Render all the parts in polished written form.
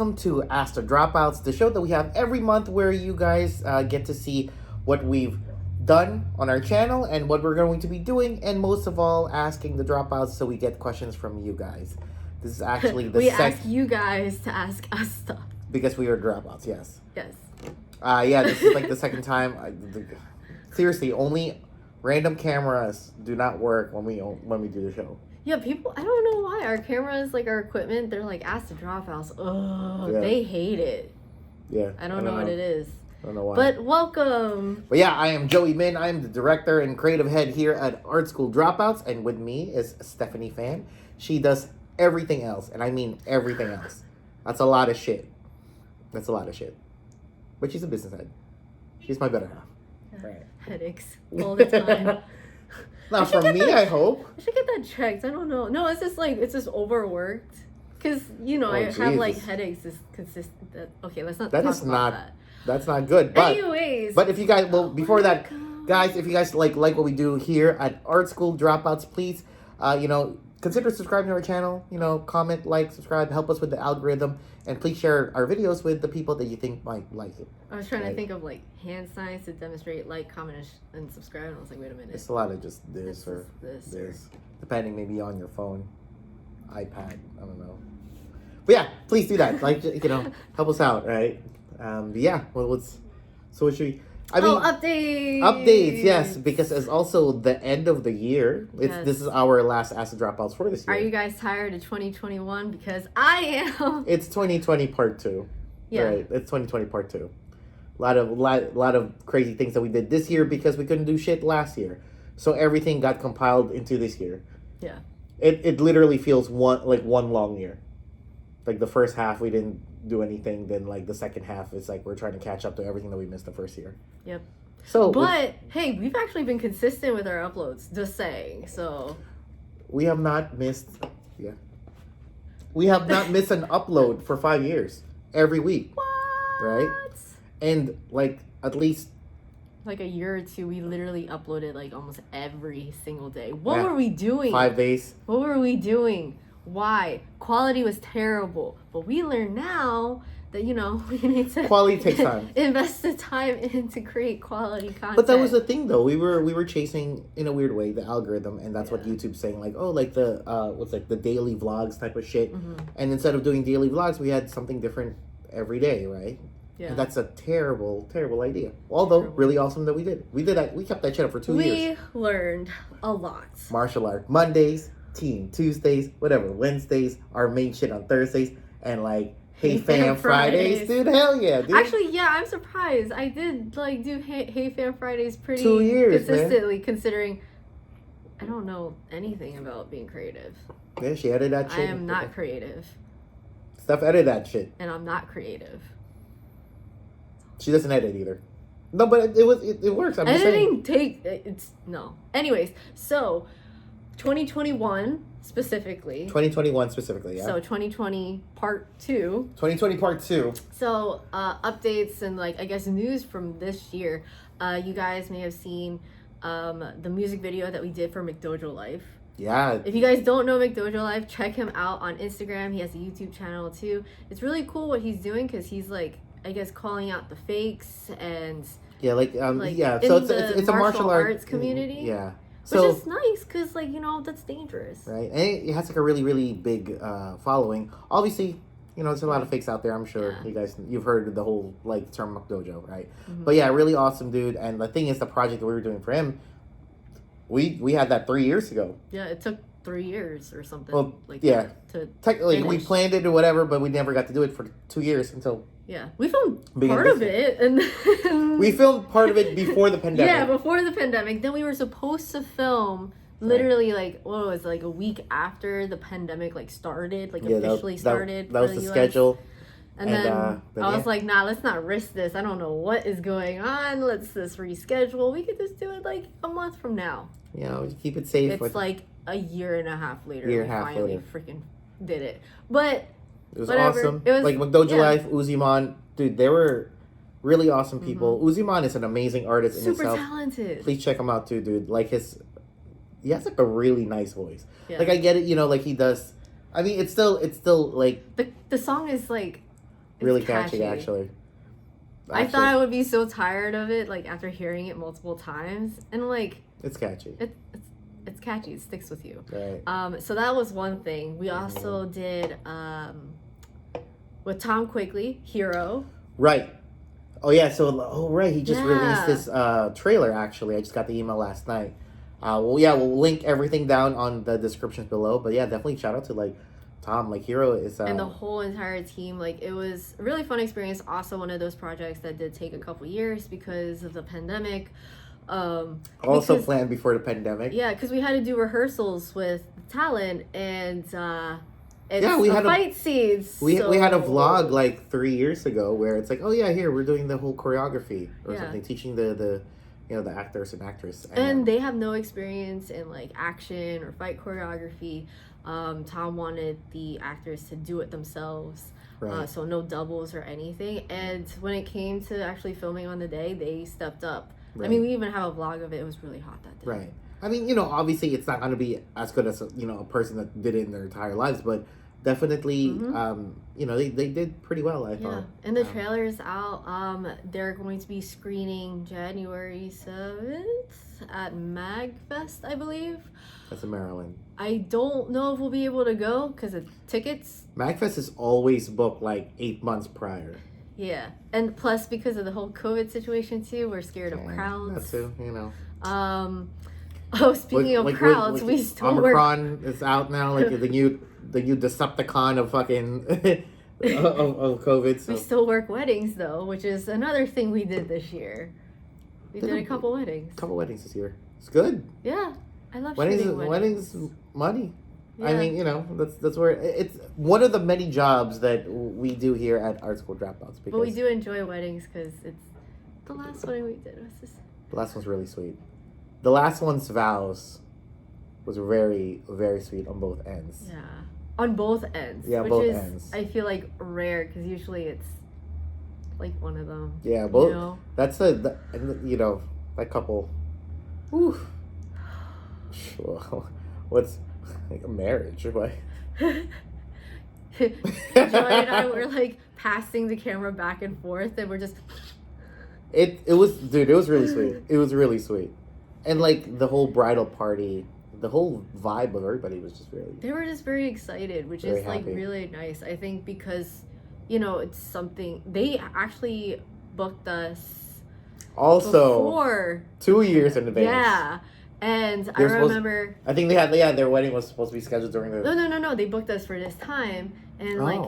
welcome to Ask the Dropouts, the show that we have every month where you guys get to see what we've done on our channel and what we're going to be doing, and most of all, asking the dropouts so we get questions from you guys. This is actually the ask you guys to ask us stuff. Because we are dropouts, yes. Yes. Yeah, this is like the second time. Seriously, only random cameras do not work when we do the show. Yeah, people, I don't know why. Our cameras, like our equipment, they're like, ask the dropouts. Oh, yeah. They hate it. Yeah. I don't know what it is. I don't know why. But welcome. But yeah, I am Joey Min. I am the director and creative head here at Art School Dropouts. And with me is Stephanie Fan. She does everything else. And I mean everything else. That's a lot of shit. But she's a business head. She's my better half. Right. Headaches all the time. Not from me, I hope. I should get that checked. I don't know. No, it's just overworked. Because, I have like headaches is consistent. Okay, let's not talk about that. That's not good. But, anyways. But if you guys, before that, guys, if you guys like what we do here at Art School Dropouts, please, consider subscribing to our channel. Comment, subscribe, help us with the algorithm, and please share our videos with the people that you think might like it. I was trying to think of hand signs to demonstrate comment and subscribe, and I was like, wait a minute. It's a lot of just this or this, depending maybe on your phone, iPad. I don't know. But yeah, please do that. Help us out, right? Yeah. Well, what should we? Updates. Updates, yes, because it's also the end of the year. This is our last Acid Dropouts for this year. Are you guys tired of 2021? Because I am. It's 2020 part 2. Yeah. Right. It's 2020 part 2. A lot of crazy things that we did this year because we couldn't do shit last year. So everything got compiled into this year. Yeah. It literally feels one long year. Like the first half we didn't do anything, then the second half it's like we're trying to catch up to everything that we missed the first year. Yep. But hey, we've actually been consistent with our uploads, just saying. So we have not missed an upload for 5 years every week. What? Right? And at least a year or two, we literally uploaded almost every single day. What were we doing? 5 days. What were we doing? Why? Quality was terrible. But we learn now that, we need to... Quality takes time. Invest the time in to create quality content. But that was the thing, though. We were chasing, in a weird way, the algorithm. And that's what YouTube's saying. The daily vlogs type of shit. Mm-hmm. And instead of doing daily vlogs, we had something different every day, right? Yeah. And that's a terrible, terrible idea. Although, really awesome that we did. We did that. We kept that shit up for 2 years. We learned a lot. Martial art Mondays. Team Tuesdays, whatever, Wednesdays, our main shit on Thursdays, and Hey Fam Fridays. Dude, hell yeah, dude. Actually, yeah, I'm surprised. I did do Hey Fam Fridays pretty 2 years, consistently, considering I don't know anything about being creative. Yeah, she edited that shit. I am not creative. Steph edited that shit. And I'm not creative. She doesn't edit either. No, but it works. I'm just saying. No. Anyways, so 2021 specifically, yeah. So 2020 part 2. 2020 part 2. So updates and I guess news from this year. You guys may have seen the music video that we did for McDojo Life. Yeah. If you guys don't know McDojo Life, check him out on Instagram. He has a YouTube channel too. It's really cool what he's doing because he's I guess calling out the fakes and yeah, So it's a martial arts community. Yeah. Which is nice because, that's dangerous. Right. And it has a really, really big following. Obviously, there's a lot of fakes out there, I'm sure. Yeah. You've heard the whole, term McDojo, right? Mm-hmm. But yeah, really awesome dude. And the thing is, the project that we were doing for him, we had that 3 years ago. Yeah, it took 3 years or something. Well, to technically, finish. We planned it or whatever, but we never got to do it for 2 years until... Yeah, we filmed part of it, and then... We filmed part of it before the pandemic. Yeah, before the pandemic. Then we were supposed to film literally a week after the pandemic started, officially started. That was the schedule. And then I was like, nah, let's not risk this. I don't know what is going on. Let's just reschedule. We could just do it a month from now. Yeah, keep it safe. It's a year and a half later. Finally freaking did it. But... It was awesome. It was McDojo Life, Uzimon. Dude, they were really awesome people. Mm-hmm. Uzimon is an amazing artist in himself. Super talented. Please check him out too, dude. He has a really nice voice. Yeah. I get it, he does. I mean, it's still the song is Really catchy, actually. I thought I would be so tired of it, like, after hearing it multiple times. And, like... It's catchy. It's catchy. It sticks with you. Right. So that was one thing. We also did, with Tom Quigley, Hero. Right. Oh, yeah. So, right. He just released this trailer, actually. I just got the email last night. Well, yeah, we'll link everything down on the descriptions below. But, yeah, definitely shout out to, like, Tom. Like, Hero is... and the whole entire team. Like, it was a really fun experience. Also, one of those projects that did take a couple years because of the pandemic. Also planned before the pandemic. Yeah, because we had to do rehearsals with talent and... we had fight scenes. We had a vlog like 3 years ago where it's like, oh yeah, here we're doing the whole choreography or something, teaching the the actors and actress. And they have no experience in like action or fight choreography. Tom wanted the actors to do it themselves, so no doubles or anything. And when it came to actually filming on the day, they stepped up. Right. I mean, we even have a vlog of it. It was really hot that day. Right. I mean, obviously it's not going to be as good as, a person that did it in their entire lives, but definitely, they did pretty well, I thought. And the trailer is out. They're going to be screening January 7th at MagFest, I believe. That's in Maryland. I don't know if we'll be able to go because of tickets. MagFest is always booked like 8 months prior. Yeah. And plus, because of the whole COVID situation, too, we're scared of crowds. That too, speaking of crowds, we still Omicron is out now, like the new Decepticon of fucking of COVID. So. We still work weddings though, which is another thing we did this year. We did a couple weddings. This year. It's good. Yeah, I love weddings. Weddings, money. Yeah. I mean, that's where it's one of the many jobs that we do here at Art School Dropouts. But we do enjoy weddings because it's the last wedding we did was just. The last one's really sweet. The last one's vows was very, very sweet on both ends. Yeah. On both ends. Yeah, both ends. I feel like rare because usually it's like one of them. Yeah, both. That's that couple. Whew. What's like a marriage? What? Joy and I were like passing the camera back and forth, and we're just. It was really sweet. It was really sweet. And, like, the whole bridal party, the whole vibe of everybody was just really... They were just very excited, which is, like, really nice. I think because, it's something... They actually booked us... Also, before 2 years in advance. Yeah. And I remember... I think they had... Yeah, their wedding was supposed to be scheduled during the... No. They booked us for this time. And, like,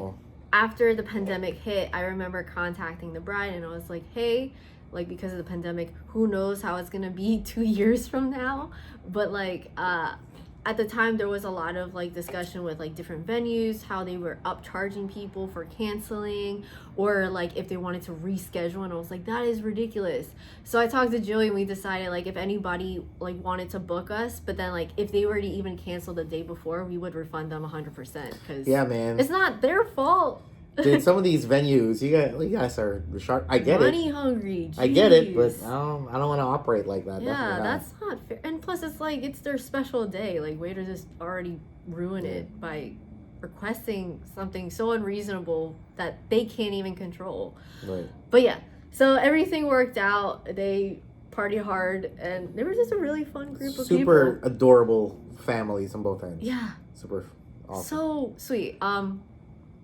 after the pandemic hit, I remember contacting the bride, and I was like, hey... Like, because of the pandemic, who knows how it's gonna be 2 years from now. But, like, at the time, there was a lot of, like, discussion with, like, different venues, how they were upcharging people for canceling, or, like, if they wanted to reschedule. And I was like, that is ridiculous. So I talked to Joey, and we decided, like, if anybody, like, wanted to book us, but then, like, if they were to even cancel the day before, we would refund them 100%. Because it's not their fault. Dude, some of these venues, you guys are sharp. I get Money hungry. Jeez. I get it, but I don't want to operate like that. Yeah, that's not fair. And plus, it's like it's their special day. Like, way to just already ruin it by requesting something so unreasonable that they can't even control. Right. But yeah, so everything worked out. They party hard, and they were just a really fun group of people. Super adorable families on both ends. Yeah. Super awesome. So sweet.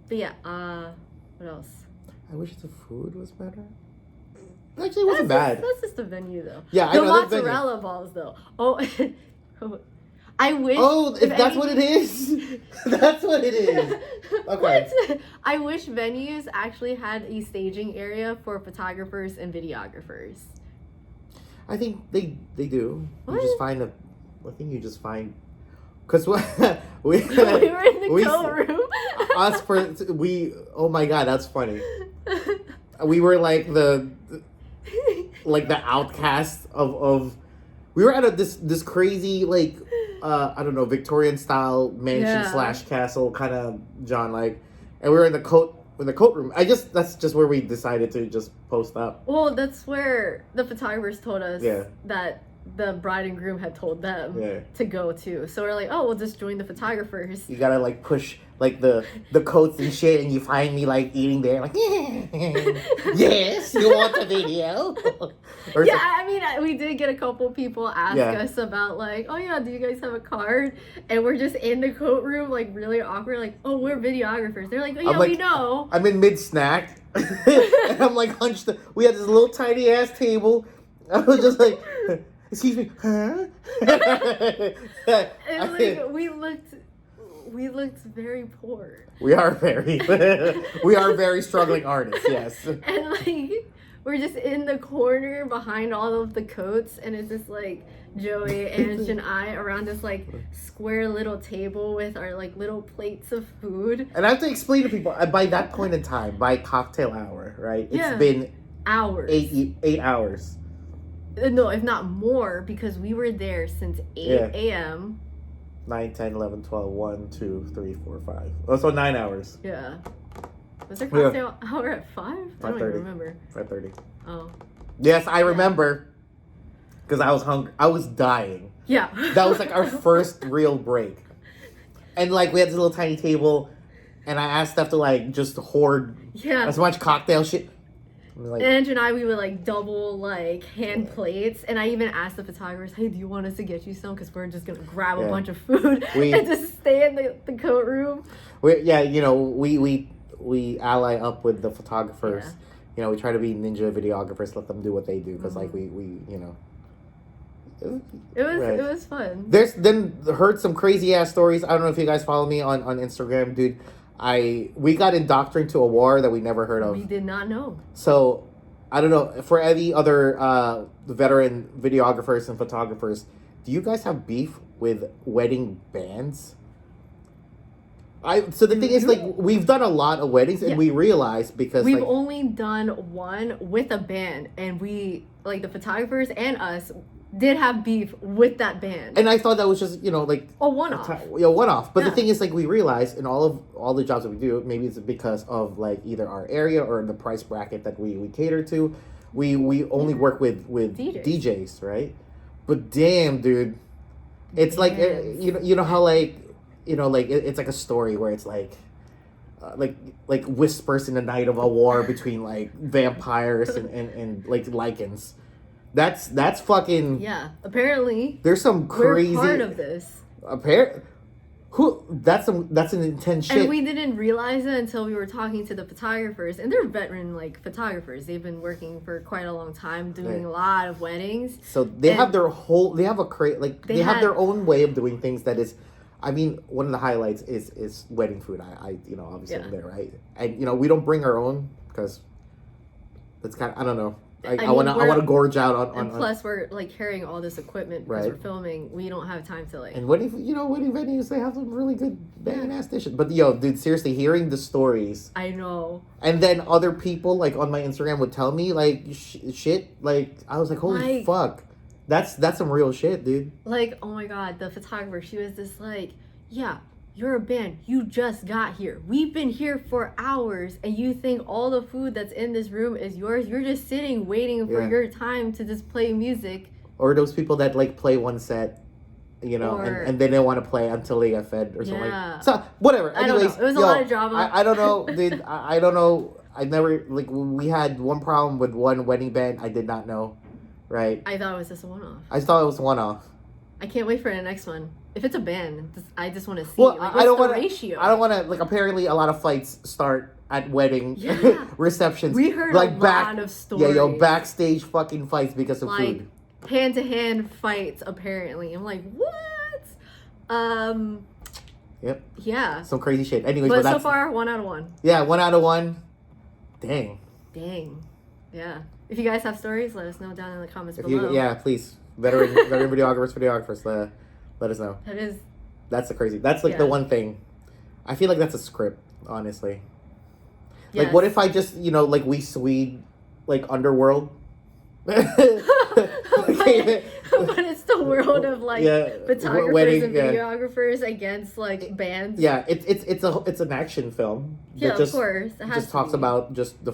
But yeah, what else? I wish the food was better. Actually, it wasn't bad. That's just the venue, though. Yeah, the mozzarella balls, though. Oh, I wish. Oh, if that's what it is. That's what it is. Okay. What? I wish venues actually had a staging area for photographers and videographers. I think they do. What? You just find. Because we were in the coat room. Oh my god, that's funny. We were like the outcast of we were at this crazy like I don't know, Victorian style mansion / castle kind of John, like, and we were in the coat room. That's just where we decided to just post up. Well, that's where the photographers told us that the bride and groom had told them to go to. So we're like, oh, we'll just join the photographers. You gotta like push like the coats and shit, and you find me like eating there, like yes, you want the video? Yeah, I mean, we did get a couple people ask us about like, oh yeah, do you guys have a card? And we're just in the coat room, like really awkward, like, oh, we're videographers. They're like, oh yeah, we know. I'm in mid snack, and I'm like hunched. We had this little tiny ass table. I was just like, excuse me, huh? And like we looked very poor. We are very struggling artists, yes. And like we're just in the corner behind all of the coats, and it's just like Joey, Ange, and I around this like square little table with our like little plates of food. And I have to explain to people, by that point in time, by cocktail hour, right? It's been hours. 8 hours. No, if not more, because we were there since 8 a.m. 9, 10, 11, 12, 1, 2, 3, 4, 5. Oh, so 9 hours. Yeah. Was there cocktail hour at 5? I don't even remember. 5:30. Oh. Yes, I remember. Because I was hungry. I was dying. Yeah. That was like our first real break. And like we had this little tiny table, and I asked Steph to like just hoard as much cocktail shit. Like, Ange and I, we would like double like hand plates, and I even asked the photographers, "Hey, do you want us to get you some? Because we're just gonna grab a bunch of food and just stay in the coat room." We ally up with the photographers. Yeah. You know, we try to be ninja videographers, let them do what they do, because like we you know. It was fun. There's heard some crazy ass stories. I don't know if you guys follow me on Instagram, dude. We got indoctrinated to a war that we never heard of. We did not know. So, I don't know. For any other veteran videographers and photographers, do you guys have beef with wedding bands? So the thing is, like, we've done a lot of weddings, and we realized because we've only done one with a band, and we, like, the photographers and us did have beef with that band. And I thought that was just, you know, like a one-off. One-off. But the thing is, like, we realized in all the jobs that we do, maybe it's because of like either our area or the price bracket that we cater to, we only work with DJs, right? But damn, dude, it's like you know how like it's like a story where it's like whispers in the night of a war between like vampires and like lichens. That's fucking apparently there's some crazy. We're part of this. That's an intense shit. And we didn't realize it until we were talking to the photographers, and they're veteran like photographers. They've been working for quite a long time, doing a lot of weddings. So they have their own way of doing things that is. I mean, one of the highlights is wedding food. I obviously I'm there, right? And we don't bring our own because it's kind of, I don't know. I want to gorge out on. And plus, we're like carrying all this equipment because we're filming. We don't have time to like. And wedding venues, they have some really good banging ass dishes. But dude, seriously, hearing the stories. I know. And then other people like on my Instagram would tell me like shit. Like I was like, holy fuck, that's some real shit, dude. Like, oh my god, the photographer, she was just like, yeah. You're a band. You just got here. We've been here for hours, and you think all the food that's in this room is yours? You're just sitting waiting for your time to just play music. Or those people that like play one set, and then they want to play until they get fed or something. So whatever. Anyways, it was a lot of drama. I don't know, dude. I don't know. I never like. We had one problem with one wedding band. I did not know. Right. I thought it was just a one-off. I thought it was one-off. I can't wait for the next one. If it's a band, I just want to see. Well, like, I don't want ratio. I don't want to like. Apparently, a lot of fights start at wedding receptions. We heard like a lot of stories. Yeah, backstage fucking fights because of food. Hand-to-hand fights. Apparently, I'm like, what? Yep. Yeah. Some crazy shit. Anyways, but so far, 1 out of 1. Yeah, 1 out of 1. Dang. Yeah. If you guys have stories, let us know down in the comments below. Please. Veteran videographers, let us know. That's the one thing. I feel like that's a script, honestly. Yes. Like, what if I just, like, we Swede, like, Underworld? But it's the world of, like, photographers and videographers against, like, bands. Yeah, it's an action film. Yeah, of course. It just talks about just the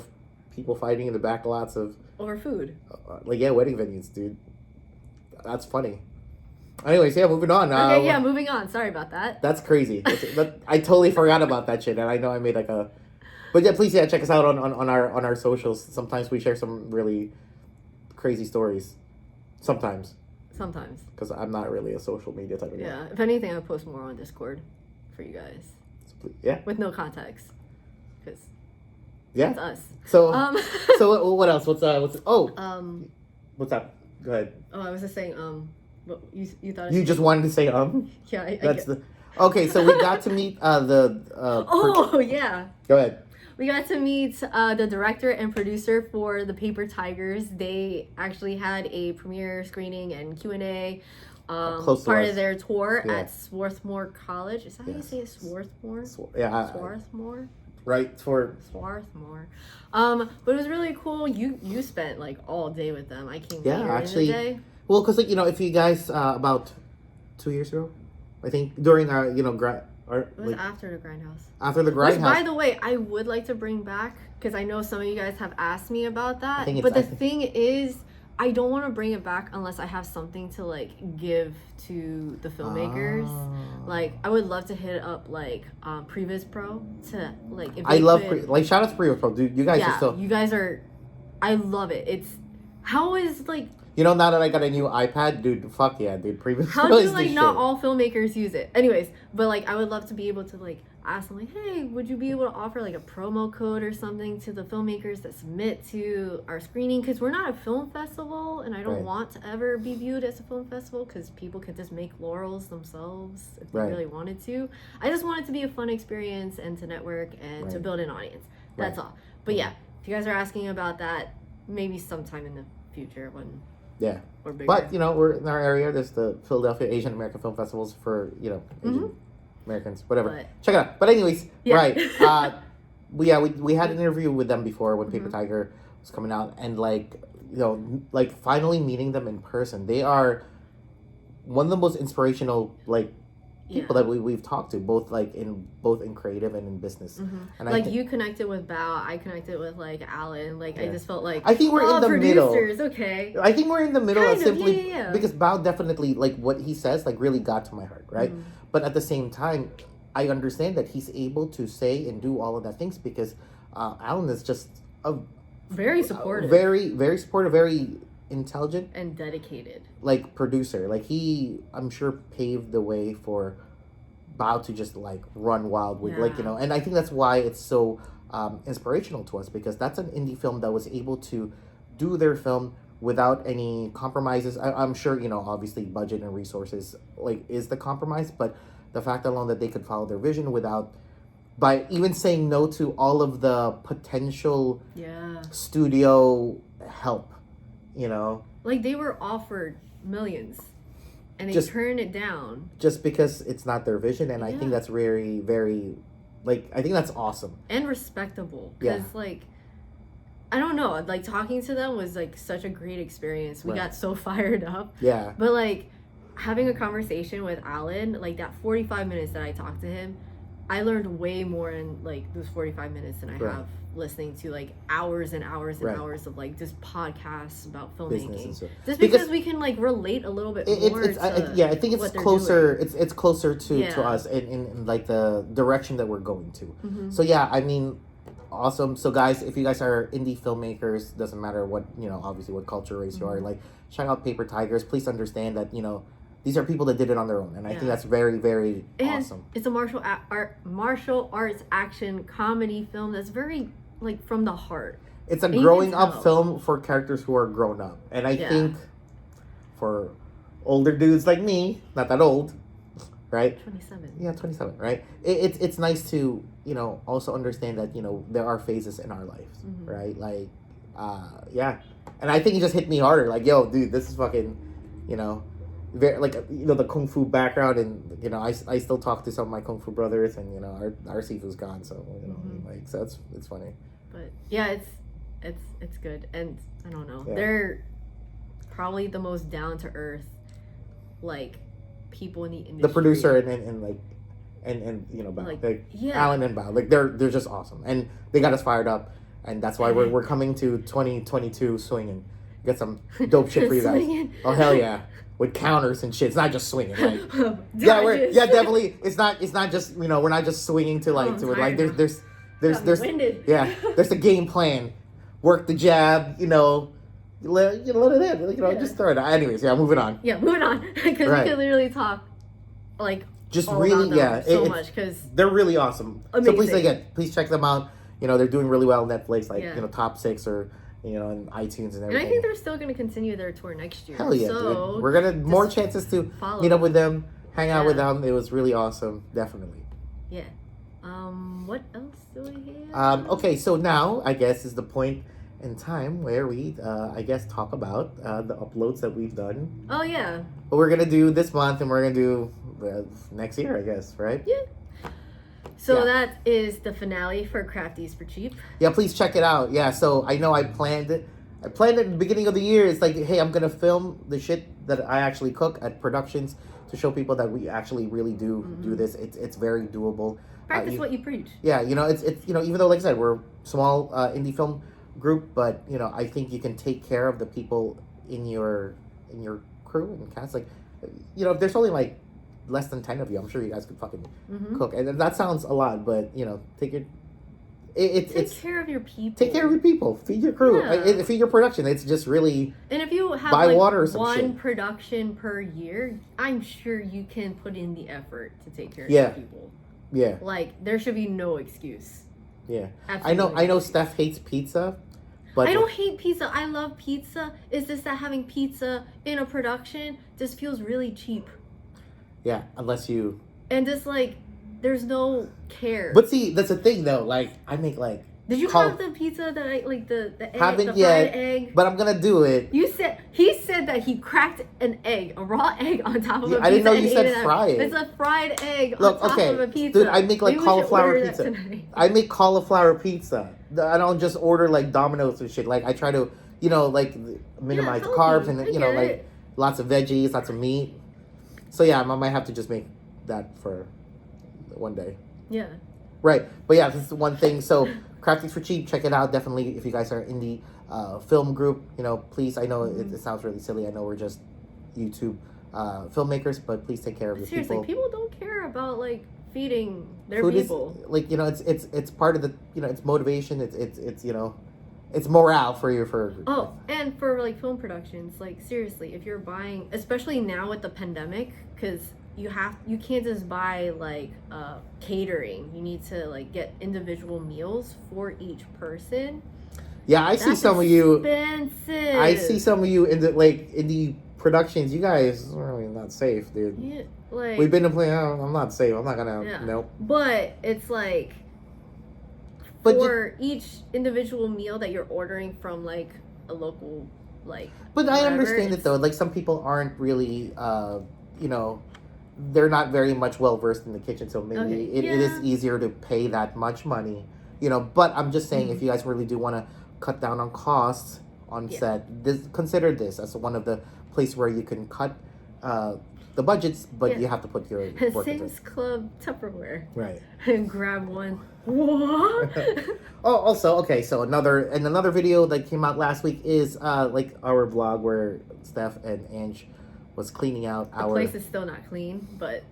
people fighting in the back lots of... Over food. Wedding venues, dude. That's funny. Anyways, yeah, moving on. Okay, yeah, moving on. Sorry about that. That's crazy. I totally forgot about that shit, and I know I made like a. But yeah, please, check us out on our socials. Sometimes we share some really crazy stories. Sometimes. Because I'm not really a social media type of guy. Yeah, if anything, I post more on Discord for you guys. Yeah. With no context, because. Yeah. It's us. So. So what else? What's What's up? Go ahead. Oh, I was just saying. What you thought? You just wanted to say Yeah. That's the. Okay, so we got to meet the. Yeah. Go ahead. We got to meet the director and producer for The Paper Tigers. They actually had a premiere screening and Q&A part of their tour at Swarthmore College. Is that how you say it? Swarthmore? Swarthmore? Right, Swarthmore. But it was really cool. You spent like all day with them. I came later actually, in the day. Well, because if you guys about 2 years ago, I think during our It was after the Grindhouse. After the Grindhouse. Which, by the way, I would like to bring back, because I know some of you guys have asked me about that. But the thing is, I don't want to bring it back unless I have something to like give to the filmmakers. Like, I would love to hit up like Previs Pro to like. If I love shout out to Previs Pro, dude. You guys are still. You guys are. I love it. It's how is like. Now that I got a new iPad, dude, fuck yeah, dude. Previs Pro is the shit. Not all filmmakers use it. Anyways, but like I would love to be able to like ask them like, hey, would you be able to offer like a promo code or something to the filmmakers that submit to our screening? Because we're not a film festival, and I don't want to ever be viewed as a film festival because people could just make laurels themselves if they really wanted to. I just want it to be a fun experience and to network and to build an audience. That's all. But yeah, if you guys are asking about that, maybe sometime in the future when. Yeah, but we're in our area. There's the Philadelphia Asian American Film Festivals for Asian Americans, whatever. Check it out. But anyways, right? we had an interview with them before when Paper Tiger was coming out, and like finally meeting them in person. They are one of the most inspirational people that we've talked to, both in creative and in business. And like you connected with Bao, I connected with like Alan. Like I just felt like I think we're in the middle. Okay. I think we're in the middle simply because Bao definitely what he says really got to my heart, right? But at the same time, I understand that he's able to say and do all of that things because Alan is just very supportive, very very supportive, very intelligent and dedicated producer. He I'm sure paved the way for Bao to just run wild with and I think that's why it's so inspirational to us, because that's an indie film that was able to do their film without any compromises. I'm sure obviously budget and resources is the compromise, but the fact alone that they could follow their vision by even saying no to all of the potential studio help. They were offered millions and they turned it down just because it's not their vision. And I think that's very, very I think that's awesome and respectable, because I don't know, talking to them was such a great experience. We got so fired up, but having a conversation with Alan, that 45 minutes that I talked to him, I learned way more in those 45 minutes than I have listening to hours and hours and hours of just podcasts about filmmaking. Just because we can relate a little bit more. I think it's closer. It's closer to us in the direction that we're going to. So I mean, awesome. So guys, if you guys are indie filmmakers, doesn't matter what obviously what culture, race you are, check out Paper Tigers. Please understand that these are people that did it on their own, and I think that's very, very awesome. It's a martial arts action comedy film that's very from the heart. It's a growing up film for characters who are grown up, and I think for older dudes like me, not that old, right? 27. Yeah, 27. Right. It's nice to also understand that there are phases in our lives, right? And I think it just hit me harder. Yo, dude, this is fucking, very the kung fu background, and I still talk to some of my kung fu brothers, and our Sifu's gone, so so it's funny. But it's good, and I don't know, they're probably the most down to earth people in the industry. The producer and Bao, Alan and Bao, they're just awesome, and they got us fired up, and that's why we're coming to 2022 swinging. get some dope shit for you guys. Swinging. Oh hell yeah, with counters and shit. It's not just swinging. Like definitely. It's not just we're not just swinging to like to it. Like there's there's a game plan. Work the jab. Let it in. Just throw it out. Anyways, moving on. Yeah, moving on because we could literally talk like. Just really, much because they're really awesome. Amazing. So please check them out. They're doing really well on Netflix, like top 6 or in iTunes and everything. And I think they're still going to continue their tour next year. Hell yeah, dude. We're gonna more chances to meet up with them, hang out with them. It was really awesome, definitely. Yeah. What else do we have? Okay, so now I guess is the point in time where we talk about the uploads that we've done. Oh yeah. What we're gonna do this month and we're gonna do next year, I guess, right? Yeah. So that is the finale for Crafties for Cheap. Yeah, please check it out. Yeah, so I know I planned it at the beginning of the year. It's like, hey, I'm gonna film the shit that I actually cook at productions to show people that we actually really do this. It's very doable. Practice what you preach. Yeah, it's even though, like I said, we're a small indie film group, but I think you can take care of the people in your crew and cast. Like, if there's only like less than 10 of you, I'm sure you guys could fucking cook. And that sounds a lot, but take care of your people. Take care of your people. Feed your crew. Feed your production. It's just really. And if you have buy water or some one shit. production per year, I'm sure you can put in the effort to take care of your people. Yeah. Like there should be no excuse. Yeah. Absolutely. I know Steph hates pizza. But I don't hate pizza. I love pizza. It's just that having pizza in a production just feels really cheap. Yeah, unless you... And just, like, there's no care. But see, that's the thing, though. Like, I make, like... Did you have the pizza that I, like, the egg, haven't the yet, fried egg? But I'm gonna do it. He said that he cracked an egg, a raw egg on top of a pizza. I didn't know you said fry it. It's a fried egg on top of a pizza. Dude, I make, like, cauliflower pizza. I make cauliflower pizza. I don't just order, like, Domino's and shit. Like, I try to, like, minimize carbs and, like, lots of veggies, lots of meat. So, yeah, I might have to just make that for one day. Yeah. Right. But, yeah, this is one thing. So, Crafties for Cheap, check it out. Definitely, if you guys are in the film group, please, I know it sounds really silly. I know we're just YouTube filmmakers, but please take care of your people. Seriously, people don't care about, like, feeding their food people. Is, like, it's part of the, it's motivation. It's morale for you for. Oh, and for like film productions, like seriously, if you're buying, especially now with the pandemic, because you can't just buy like catering. You need to like get individual meals for each person. Yeah, I see some of you. Expensive. I see some of you in the productions. You guys are really not safe, dude. Yeah, like we've been to play. Oh, I'm not safe. I'm not gonna. Nope. But it's like. For each individual meal that you're ordering from like a local like. But I understand it though. Like some people aren't really, they're not very much well versed in the kitchen, so maybe it is easier to pay that much money, But I'm just saying, if you guys really do want to cut down on costs on set, consider this as one of the places where you can cut the budgets, but you have to put your Sam's Club Tupperware, right? And grab one. What? Also, okay, so another video that came out last week is like our vlog where Steph and Ange was cleaning out the place is still not clean, but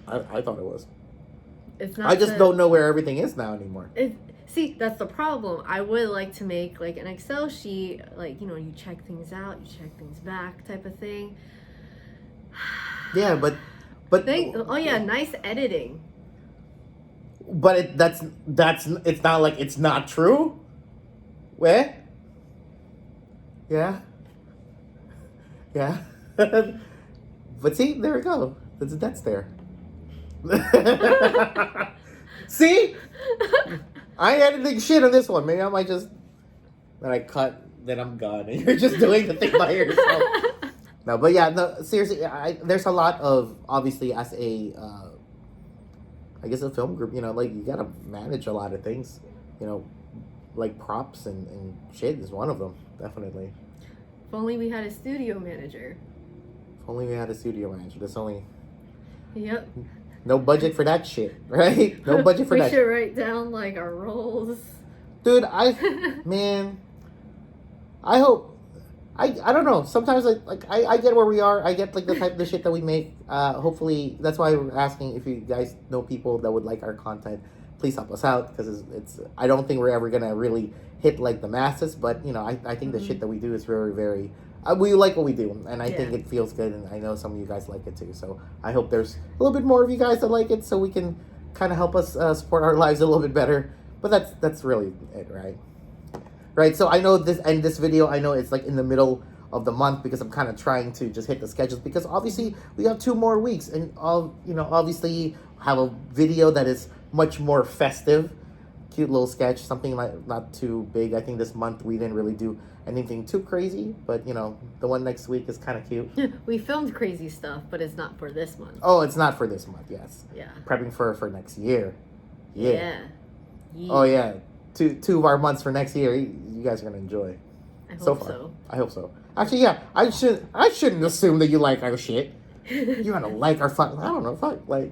I thought it was. It's not. I just don't know where everything is now anymore. See, that's the problem. I would like to make like an Excel sheet, like you check things out, you check things back, type of thing. Yeah, but nice editing. But that's it's not like it's not true. Where? Yeah. But see, there we go. That's there. See? I ain't editing shit on this one. Maybe I might just then I cut, then I'm gone, and you're just doing the thing by yourself. No, but seriously, there's a lot of, obviously, as a, I guess a film group, like, you gotta manage a lot of things, like props and shit is one of them, definitely. If only we had a studio manager. There's only... Yep. No budget for that shit, right? No budget for that. We should write down, like, our roles. Dude, I hope... I don't know. Sometimes I get where we are. I get like the type of the shit that we make. Hopefully that's why we're asking if you guys know people that would like our content. Please help us out because it's I don't think we're ever gonna really hit like the masses, but you know I think the shit that we do is very very. We like what we do, and I think it feels good, and I know some of you guys like it too. So I hope there's a little bit more of you guys that like it, so we can kind of help us support our lives a little bit better. But that's really it, right? Right. So I know this video, I know it's like in the middle of the month because I'm kind of trying to just hit the schedules because obviously we have 2 more weeks, and obviously have a video that is much more festive, cute little sketch, something like not too big. I think this month we didn't really do anything too crazy, but the one next week is kind of cute. We filmed crazy stuff, but it's not for this month. Oh, it's not for this month. Yes. Yeah. Prepping for next year. Yeah. Yeah. Oh yeah, two of our months for next year. You guys are gonna enjoy. I hope so. I hope so. Actually, yeah. I shouldn't assume that you like our shit. You're gonna like our fuck. I don't know. Fuck. Like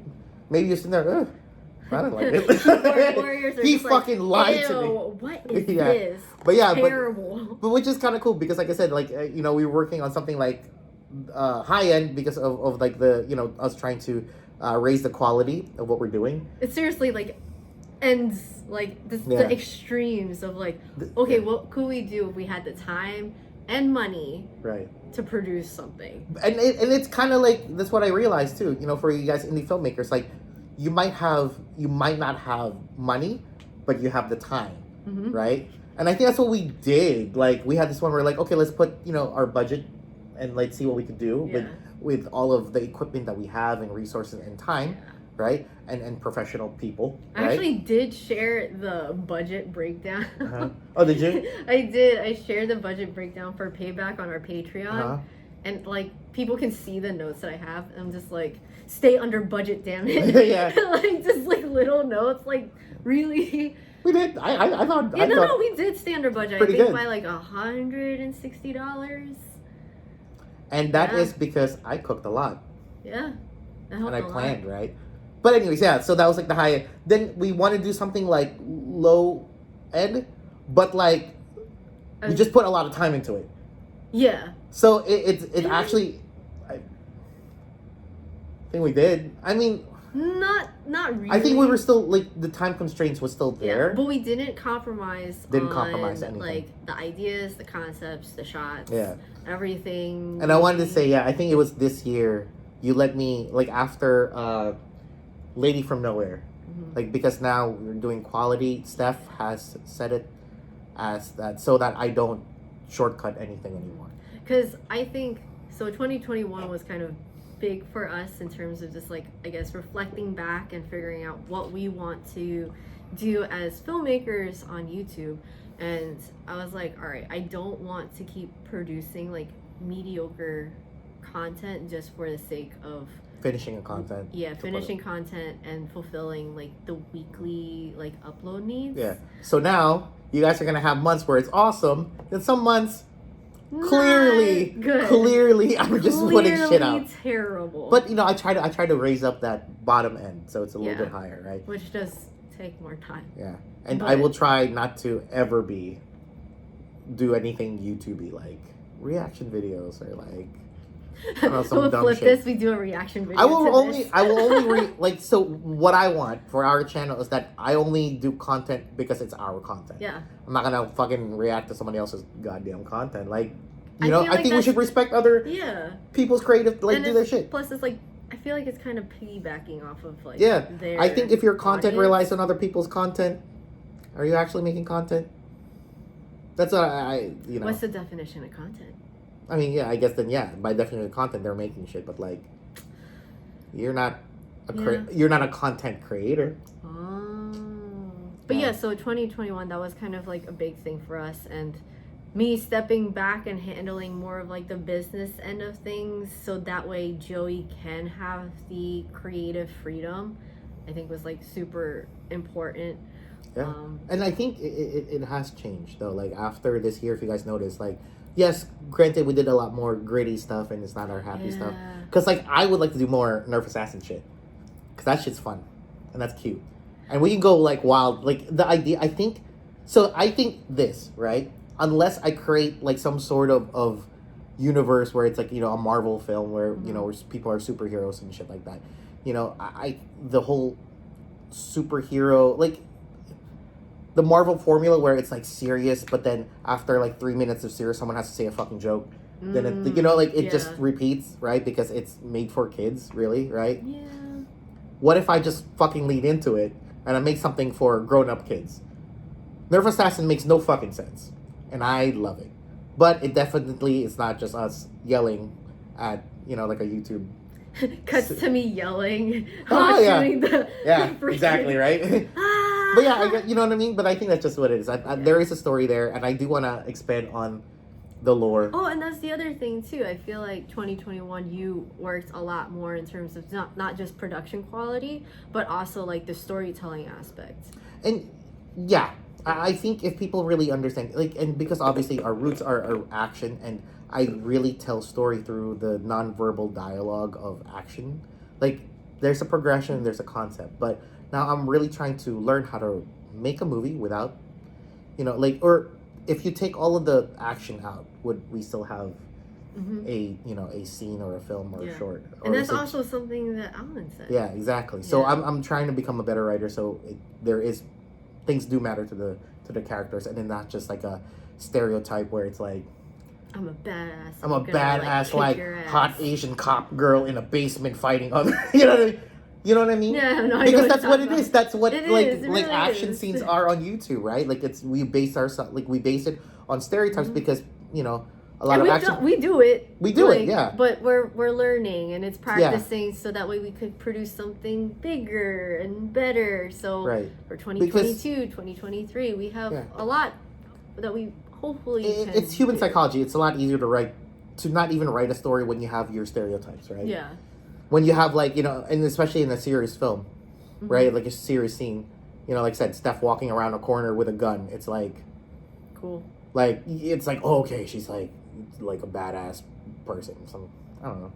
maybe you're sitting there. I don't like it. He fucking lied to me. What is this? But yeah, terrible. But which is kind of cool because, like I said, like we were working on something like high end because of like the us trying to raise the quality of what we're doing. It's seriously like ends like the extremes of like okay, what could we do if we had the time and money to produce something? And it's kind of like that's what I realized too. For you guys indie filmmakers, like. You might not have money, but you have the time, right? And I think that's what we did. Like we had this one where like, okay, let's put our budget, and let's see what we could do with all of the equipment that we have and resources and time, right? And professional people. I actually did share the budget breakdown. Oh, did you? I did. I shared the budget breakdown for Payback on our Patreon, and like people can see the notes that I have. I'm just like. Stay under budget, damn it. Yeah. Like just like little notes, like really. We did. I thought. Yeah, no, we did stay under budget. I think good. By like $160. And that is because I cooked a lot. Yeah. And I planned, right? But anyways, yeah. So that was like the high end. Then we want to do something like low end, but like we just put a lot of time into it. Yeah. So it actually. I think we did. I mean, not really. I think we were still like the time constraints was still there. Yeah, but we didn't compromise. Compromise anything. Like the ideas, the concepts, the shots. Yeah. Everything. And I wanted to say, I think it was this year. You let me like after Lady from Nowhere, like because now we're doing quality. Steph has said it as that so that I don't shortcut anything anymore. Because I think so. 2021 was kind of big for us in terms of just like I guess reflecting back and figuring out what we want to do as filmmakers on YouTube. And I was like, all right, I don't want to keep producing like mediocre content just for the sake of finishing content. Yeah, finishing content and fulfilling like the weekly like upload needs. Yeah. So now you guys are gonna have months where it's awesome, then some months clearly I'm just putting shit out. Terrible. But I try to raise up that bottom end so it's a little bit higher, right? Which does take more time. Yeah. And I will try not to ever do anything YouTube-y like reaction videos or like I don't know, some we'll dumb flip shit. this, we do a reaction video. I will only so what I want for our channel is that I only do content because it's our content. Yeah. I'm not gonna fucking react to somebody else's goddamn content. Like I think we should respect other people's creative do their shit. Plus it's like I feel like it's kind of piggybacking off of like their I think if your content audience. relies on other people's content, are you actually making content? That's what I What's the definition of content? I mean, I guess then, by definition of content, they're making shit, but like, you're not you're not a content creator. Oh. But so 2021, that was kind of like a big thing for us, and me stepping back and handling more of like the business end of things, so that way Joey can have the creative freedom, I think was like super important. Yeah. And I think it has changed though. Like after this year, if you guys notice, like, yes, granted, we did a lot more gritty stuff, and it's not our happy stuff. Because, like, I would like to do more Nerf Assassin shit. Because that shit's fun. And that's cute. And we can go, like, wild. Like, the idea, I think this, right? unless I create like some sort of universe where it's like, you know, a Marvel film where, you know, where people are superheroes and shit like that. You know, I the whole superhero, like the Marvel formula where it's like serious, but then after like 3 minutes of serious, someone has to say a fucking joke. Then it, you know, like it just repeats, right? Because it's made for kids, really, right? Yeah. What if I just fucking lean into it and I make something for grown-up kids? Nerf Assassin makes no fucking sense, and I love it. But it definitely is not just us yelling at, you know, like a YouTube. Cuts to me yelling. Yeah, freaking... exactly, right? But yeah, you know what I mean? But I think that's just what it is. There is a story there, and I do want to expand on the lore. Oh, and that's the other thing too. I feel like 2021 you worked a lot more in terms of not just production quality, but also like the storytelling aspect. And yeah, I think if people really understand, like, and because obviously our roots are action, and I really tell story through the nonverbal dialogue of action. Like, there's a progression, there's a concept, but now I'm really trying to learn how to make a movie without, you know, like, or if you take all of the action out, would we still have a, you know, a scene or a film or a short? Or and that's also something that Alan said. Yeah, exactly. So I'm trying to become a better writer. So there is, things do matter to the characters, and then not just like a stereotype where it's like, I'm a badass. I'm a badass, like hot Asian cop girl in a basement fighting other. You know what I mean? You know what I mean? Yeah, no, because that's what it is. That's what like really action is. Scenes are on YouTube, right? Like we base it on stereotypes because, you know, a lot of action. We do it. We do it, yeah. But we're learning and it's practicing so that way we could produce something bigger and better. So for 2022, 2023, we have a lot that we hopefully it's human psychology. It's a lot easier to not even write a story when you have your stereotypes, right? Yeah. When you have, like, you know, and especially in a serious film, right? Like a serious scene, you know, like I said, Steph walking around a corner with a gun. It's like, cool. Like, it's like, oh, okay, she's like a badass person. I don't know,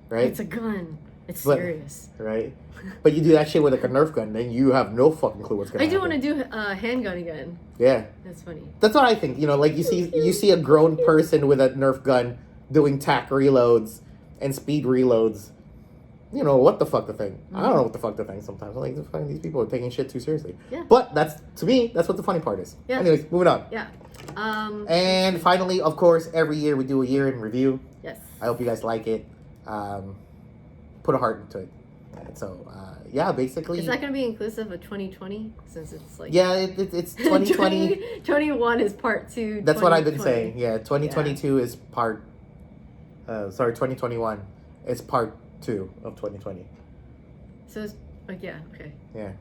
right? It's a gun. It's serious, right? But you do that shit with like a Nerf gun, then you have no fucking clue what's gonna happen. I do want to do a handgun again. Yeah, that's funny. That's what I think. You know, like you see a grown person with a Nerf gun doing tack reloads and speed reloads. You know, what the fuck to think. I don't know what the fuck to think sometimes. I'm like, these people are taking shit too seriously. Yeah. But to me, that's what the funny part is. Yeah. Anyways, moving on. Yeah. And finally, of course, every year we do a year in review. Yes. I hope you guys like it. Put a heart into it. So, yeah, basically. Is that going to be inclusive of 2020? Since it's like... Yeah, it's 2020. 2021 is part 2. That's what I've been saying. Yeah, 2022 is part... 2021 is part 2 of 2020. So it's like, yeah, okay. Yeah.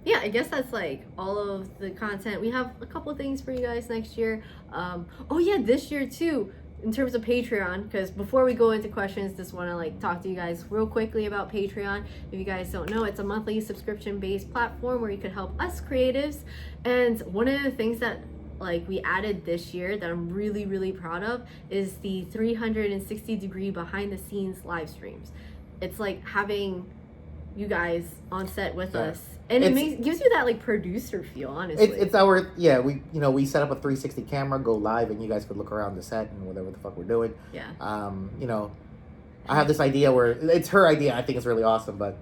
Yeah, I guess that's like all of the content. We have a couple things for you guys next year. Oh yeah, this year too, in terms of Patreon, because before we go into questions, just want to like talk to you guys real quickly about Patreon. If you guys don't know, it's a monthly subscription-based platform where you could help us creatives. And one of the things that like we added this year that I'm really, really proud of is the 360-degree behind the scenes live streams. It's like having you guys on set with us, and it gives you that like producer feel. Honestly, it's our we set up a 360 camera, go live, and you guys could look around the set and whatever the fuck we're doing. Yeah. I have this idea where it's her idea. I think it's really awesome, but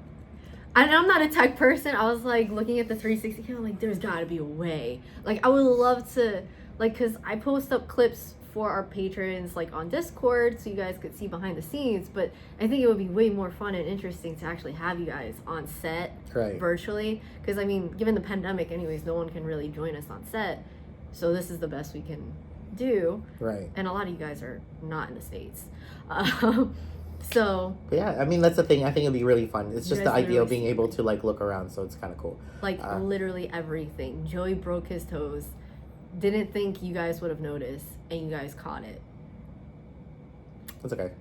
I'm not a tech person. I was like looking at the 360 camera, like there's got to be a way. Like I would love to, like, cause I post up clips for our patrons like on Discord so you guys could see behind the scenes, but I think it would be way more fun and interesting to actually have you guys on set virtually, because I mean, given the pandemic anyways, no one can really join us on set, so this is the best we can do, and a lot of you guys are not in the States. So yeah, I mean, that's the thing. I think it'd be really fun. It's just the idea of being able to like look around, so it's kind of cool. Like literally everything. Joey broke his toes. Didn't think you guys would have noticed, and you guys caught it. That's okay.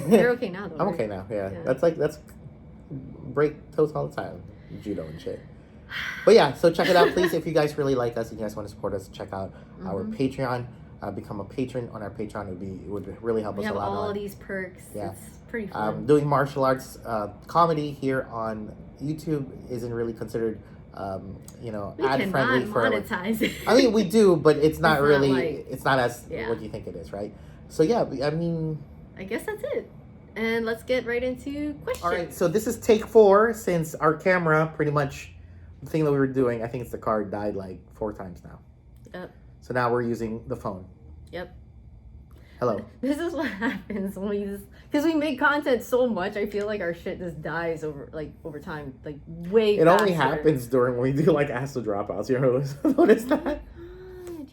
You're okay now, though. I'm okay now. Yeah. That's break toes all the time, judo and shit. But yeah, so check it out, please. If you guys really like us and you guys want to support us, check out our Patreon. Become a patron on our Patreon. It would really help us a lot. We have all these perks. Yeah. It's pretty fun. Doing martial arts comedy here on YouTube isn't really considered ad friendly for monetize it. I mean, we do, but it's not really. It's not as yeah. what you think it is, right? So yeah, I mean, I guess that's it. And let's get right into questions. All right, so this is take 4 since our camera pretty much the thing that we were doing. I think it's the card died like 4 times now. Yep. So now we're using the phone. Yep. Hello. This is what happens when because we make content so much. I feel like our shit just dies over time, like way. It faster. only happens during when we do like Ask the Dropouts. You notice that?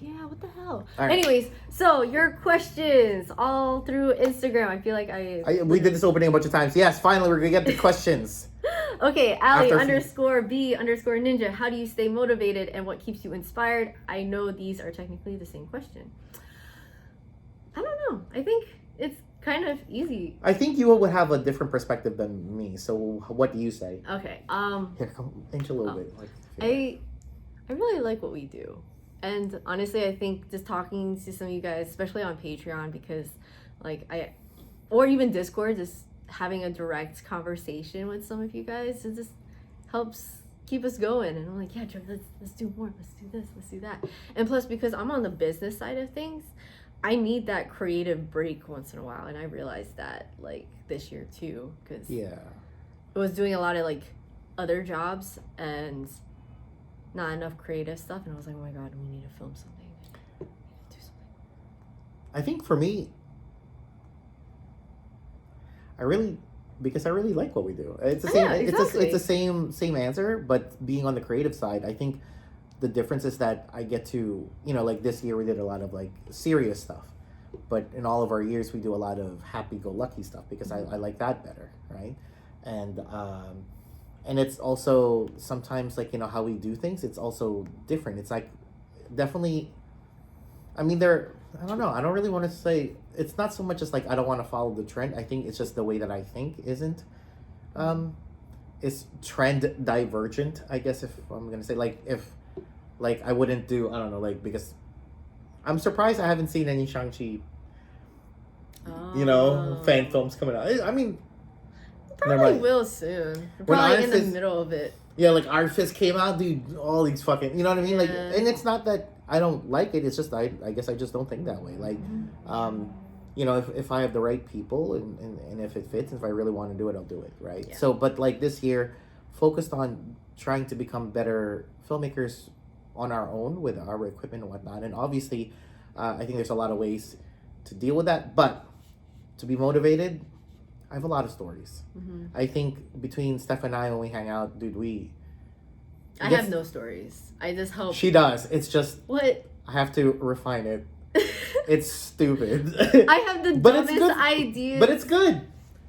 Yeah, what the hell? Right. Anyways, so your questions all through Instagram. I feel like we did this opening a bunch of times. Yes, finally we're gonna get the questions. Okay, Ali _B_ninja. How do you stay motivated and what keeps you inspired? I know these are technically the same question. I don't know. I think it's kind of easy. I think you would have a different perspective than me. So what do you say? Okay. Here, come inch a little bit. I really like what we do. And honestly, I think just talking to some of you guys, especially on Patreon, because or even Discord, just having a direct conversation with some of you guys, it just helps keep us going. And I'm like, yeah, Joe, let's do more. Let's do this. Let's do that. And plus, because I'm on the business side of things, I need that creative break once in a while. And I realized that this year too, because I was doing a lot of other jobs and not enough creative stuff, and I was like, oh my god, we need to film something. We need to do something. I think for me, I really like what we do. It's the same. Exactly. It's the same answer, but being on the creative side, I think the difference is that I get to this year we did a lot of serious stuff, but in all of our years we do a lot of happy-go-lucky stuff because I like that better, right? And it's also sometimes how we do things, it's also different. It's definitely, I mean, I don't know. I don't really want to say, it's not so much as I don't want to follow the trend. I think it's just the way that I think isn't, it's trend divergent, I guess, if I'm going to say, if I wouldn't do, I don't know, because I'm surprised I haven't seen any Shang-Chi, fan films coming out. I mean, probably will soon. Probably in the middle of it. Yeah, Iron Fist came out, dude. All these fucking, you know what I mean? And it's not that I don't like it. It's just I guess I just don't think that way. If I have the right people and if it fits, if I really want to do it, I'll do it, right? Yeah. So, but this year, focused on trying to become better filmmakers on our own with our equipment and whatnot. And obviously, I think there's a lot of ways to deal with that. But to be motivated, I have a lot of stories. Mm-hmm. I think between Steph and I, when we hang out, dude, I have no stories. I just hope. She does. It's just... What? I have to refine it. It's stupid. I have the dumbest ideas. But it's good.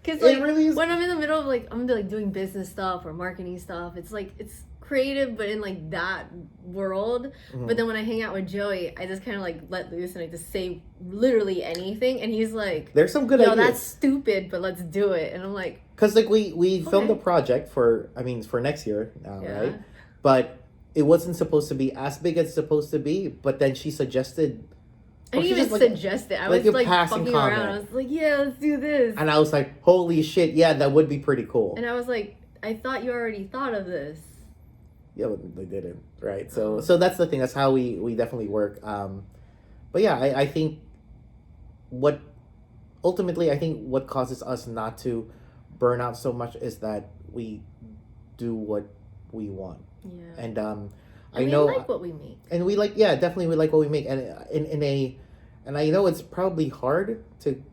Because it really is. When I'm in the middle of I'm doing business stuff or marketing stuff, it's it's creative, but in that world. Mm-hmm. But then when I hang out with Joey, I just kind of let loose and I just say literally anything, and he's like, "There's some good ideas. That's stupid, but let's do it." And I'm like, because we filmed a project for next year now, right? But it wasn't supposed to be as big as it's supposed to be. But then she suggested. I didn't even suggest it. I was fucking around. I was like, "Yeah, let's do this." And I was like, "Holy shit, yeah, that would be pretty cool." And I was like, "I thought you already thought of this." Yeah, but they didn't, right? So that's the thing. That's how we definitely work. But yeah, I think what causes us not to burn out so much is that we do what we want. Yeah. And I know we like what we make. And we definitely we like what we make. And and I know it's probably hard to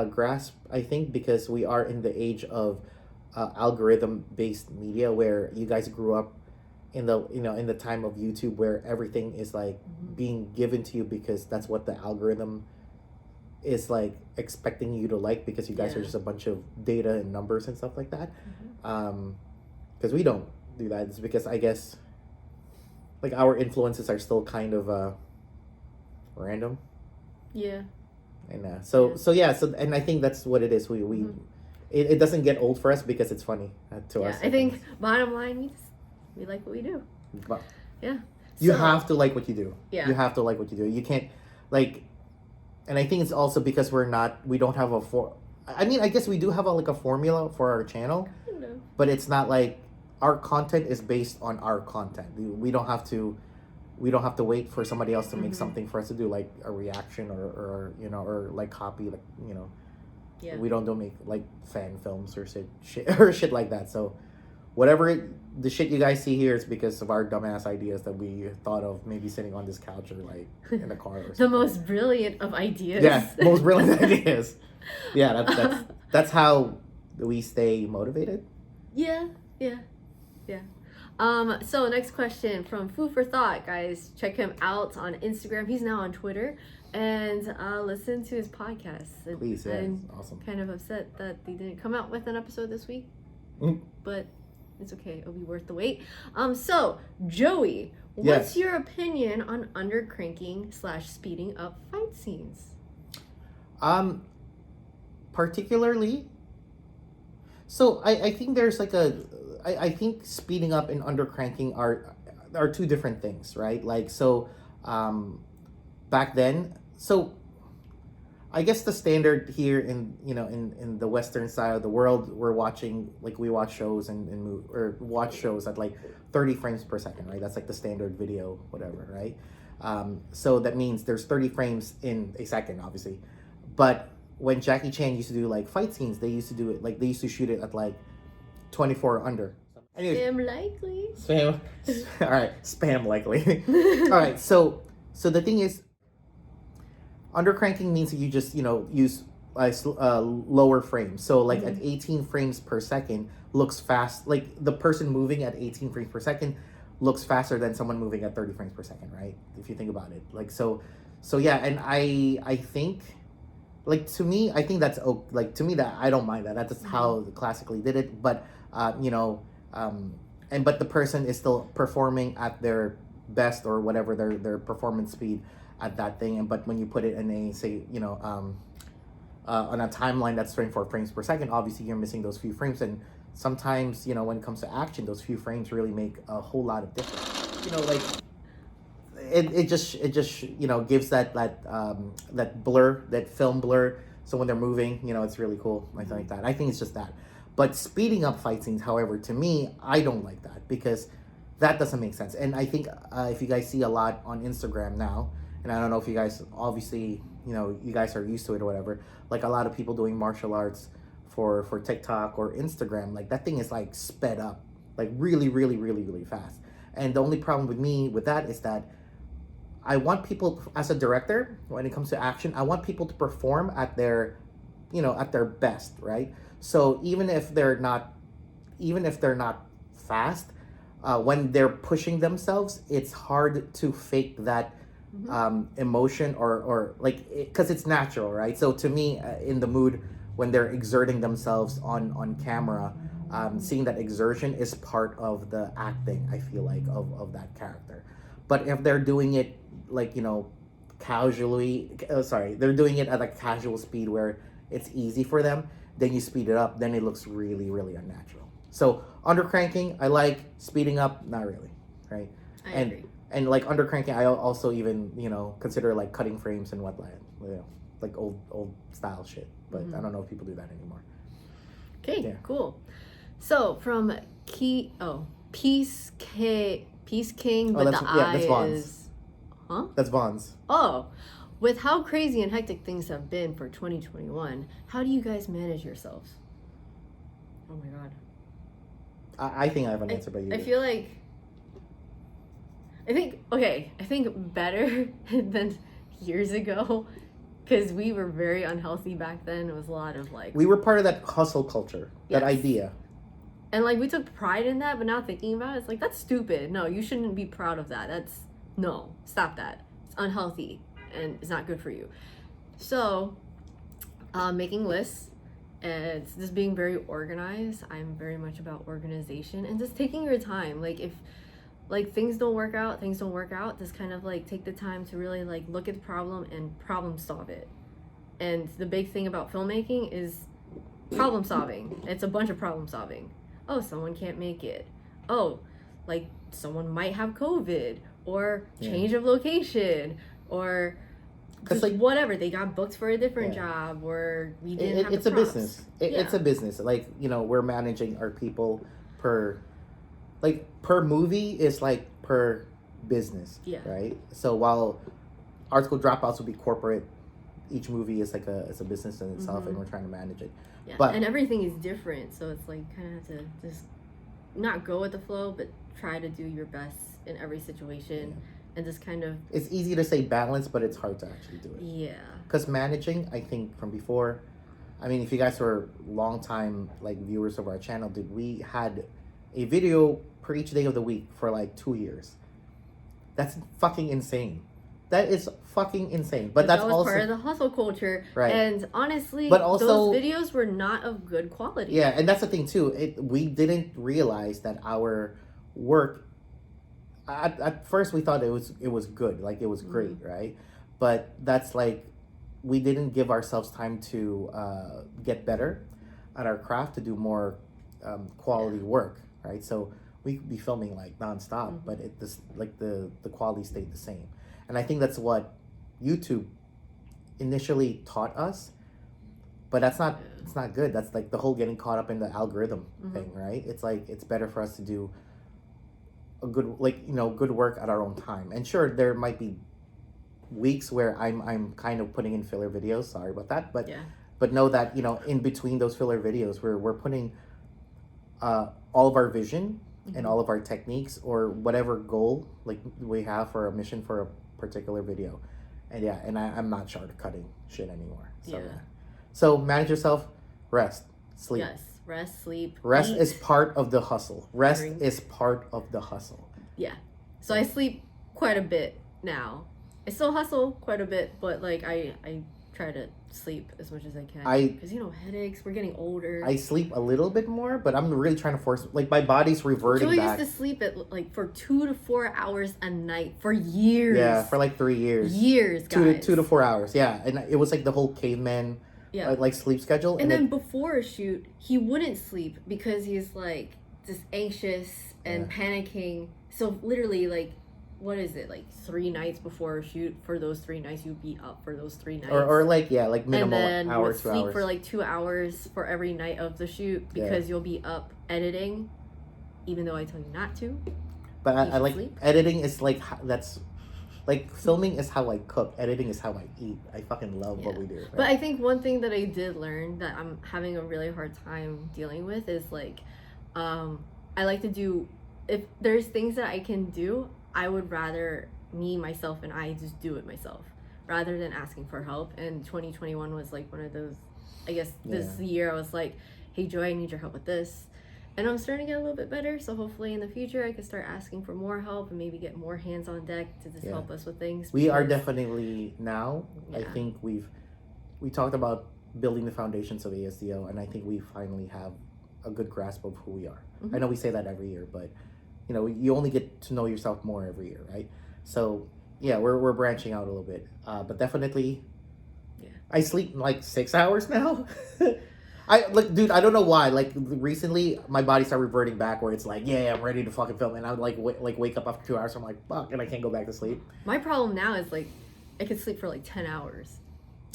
grasp. I think because we are in the age of algorithm-based media, where you guys grew up in the time of YouTube, where everything is being given to you because that's what the algorithm is expecting you to because you guys are just a bunch of data and numbers and stuff like that. Because we don't do that. It's because I guess our influences are still kind of random. Yeah. And and I think that's what it is. We it doesn't get old for us because it's funny to us. I think bottom line, we like what we do. But yeah. You have to like what you do. Yeah. You have to like what you do. You can't and I think it's also because we don't have I mean, I guess we do have a formula for our channel, but it's not our content is based on our content. We don't have to wait for somebody else to make something for us to do, like a reaction or or like copy, like Yeah. We don't make like fan films or shit like that. So whatever the shit you guys see here is because of our dumbass ideas that we thought of, maybe sitting on this couch or like in a car or something. The most brilliant of ideas. Yeah, most brilliant ideas. Yeah, that's how we stay motivated. Yeah. So next question from Food for Thought, guys. Check him out on Instagram. He's now on Twitter, and listen to his podcast. Please, yeah, I'm awesome. kind of upset that they didn't come out with an episode this week, but it's okay. It'll be worth the wait. So Joey, what's your opinion on undercranking / speeding up fight scenes? Particularly. So I think there's like I think speeding up and undercranking are two different things, right? Like, so back then, so I guess the standard here in the Western side of the world, we watch shows or watch shows at like 30 frames per second, right? That's like the standard video, whatever, right? So that means there's 30 frames in a second, obviously. But when Jackie Chan used to do like fight scenes, they used to do it like they used to shoot it at like 24 or under. Anyways, Spam likely. Spam. All right, spam likely. All right, so the thing is, undercranking means that you just use lower frames. So like at 18 frames per second looks fast. Like the person moving at 18 frames per second looks faster than someone moving at 30 frames per second, right? If you think about it, like so yeah. And I think. Like to me, I think that's like to me that I don't mind that. That's how classically did it. But but the person is still performing at their best or whatever their performance speed at that thing. But when you put it in a say on a timeline that's 24 frames per second, obviously you're missing those few frames. And sometimes when it comes to action, those few frames really make a whole lot of difference. Like. It just gives that blur, that film blur. So when they're moving, it's really cool. Like that. I think it's just that. But speeding up fight scenes, however, to me, I don't like that because that doesn't make sense. And I think if you guys see a lot on Instagram now, and I don't know if you guys obviously you guys are used to it or whatever. Like a lot of people doing martial arts for TikTok or Instagram, like that thing is like sped up, like really, really, really, really fast. And the only problem with me with that is that I want people, as a director, when it comes to action, I want people to perform at their best, right? So even if they're not fast, when they're pushing themselves, it's hard to fake that emotion or like, because it's natural, right? So to me, in the mood when they're exerting themselves on camera, seeing that exertion is part of the acting, I feel like, of that character. But if they're doing it like casually, they're doing it at a casual speed where it's easy for them, then you speed it up, then it looks really, really unnatural. So undercranking, I like. Speeding up, not really, right? I agree. And like undercranking, I also even consider like cutting frames and whatnot, like old style shit. But I don't know if people do that anymore. Okay, Cool. So from Peace King, but the I that's Vaughn's. is. Huh? That's Vaughn's. Oh, with how crazy and hectic things have been for 2021, how do you guys manage yourselves? Oh my god. I think I have an answer, but you. I feel like. I think better than years ago, because we were very unhealthy back then. It was a lot of like. We were part of that hustle culture, that idea. And like we took pride in that, but now thinking about it, it's like that's stupid. No, you shouldn't be proud of that. No, stop that. It's unhealthy and it's not good for you. So, making lists and just being very organized. I'm very much about organization and just taking your time. Like if like things don't work out, just kind of like take the time to really like look at the problem and problem solve it. And the big thing about filmmaking is problem solving. It's a bunch of problem solving. Oh, someone can't make it. Oh, like someone might have COVID or change of location or just like whatever. They got booked for a different job or we didn't have the props. Business. It's a business. Like, we're managing our people per like per movie is like per business. Yeah. Right. So while Art School Dropouts would be corporate, each movie is like it's a business in itself, and we're trying to manage it. Yeah. But and everything is different, so it's like kind of have to just not go with the flow, but try to do your best in every situation. And just kind of... It's easy to say balance, but it's hard to actually do it. Yeah. Because managing, I think from before, I mean, if you guys were long-time like viewers of our channel, dude, we had a video per each day of the week for like 2 years. That's fucking insane. That is fucking insane. But that's that was also part of the hustle culture. Right. And honestly, but also, those videos were not of good quality. Yeah, and that's the thing too. We didn't realize that our work... At first, we thought it was good, like it was great, right? But that's like, we didn't give ourselves time to get better at our craft, to do more quality work, right? So we could be filming like nonstop, but the quality stayed the same. And I think that's what YouTube initially taught us, but it's not good. That's like the whole getting caught up in the algorithm thing, right? It's like, it's better for us to do a good, like, good work at our own time. And sure, there might be weeks where I'm kind of putting in filler videos. Sorry about that, but know that in between those filler videos, we're putting all of our vision and all of our techniques, or whatever goal like we have for a mission for a particular video. And I'm not shortcutting shit anymore. So manage yourself, rest, sleep. Yes. Rest, sleep. Rest eat. is part of the hustle. Rest is part of the hustle. Yeah. So I sleep quite a bit now. I still hustle quite a bit, but like I try to sleep as much as I can. Because headaches. We're getting older. I sleep a little bit more, but I'm really trying to force. Like my body's reverting Joey back. used to sleep at like for 2 to 4 hours a night for years. Yeah, for like 3 years. Years, guys. 2 to 4 hours. Yeah, and it was like the whole caveman. Yeah. Like sleep schedule. And then before a shoot, he wouldn't sleep because he's like just anxious and panicking. So literally, like, what is it? Like 3 nights before a shoot, for those 3 nights, you'd be up for those 3 nights. Or like minimal and then hour, you would 2 sleep hours. for like 2 hours for every night of the shoot because you'll be up editing, even though I tell you not to. But I like sleep. Editing is like, that's... Like, filming is how I cook. Editing is how I eat. I fucking love what we do. Right? But I think one thing that I did learn that I'm having a really hard time dealing with is, like, I like to do... If there's things that I can do, I would rather me, myself, and I just do it myself, rather than asking for help. And 2021 was, like, one of those... I guess this year I was like, hey, Joy, I need your help with this. And I'm starting to get a little bit better, so hopefully in the future I can start asking for more help and maybe get more hands on deck to just help us with things. We are definitely now. I think we talked about building the foundations of ASDO, and I think we finally have a good grasp of who we are. I know we say that every year, but you only get to know yourself more every year, right? So yeah, we're branching out a little bit, but definitely, I sleep like 6 hours now. Dude, I don't know why. Like, recently, my body started reverting back where it's like, yeah, I'm ready to fucking film. And I would, wake up after 2 hours, so I'm like, fuck, and I can't go back to sleep. My problem now is, like, I could sleep for, like, 10 hours.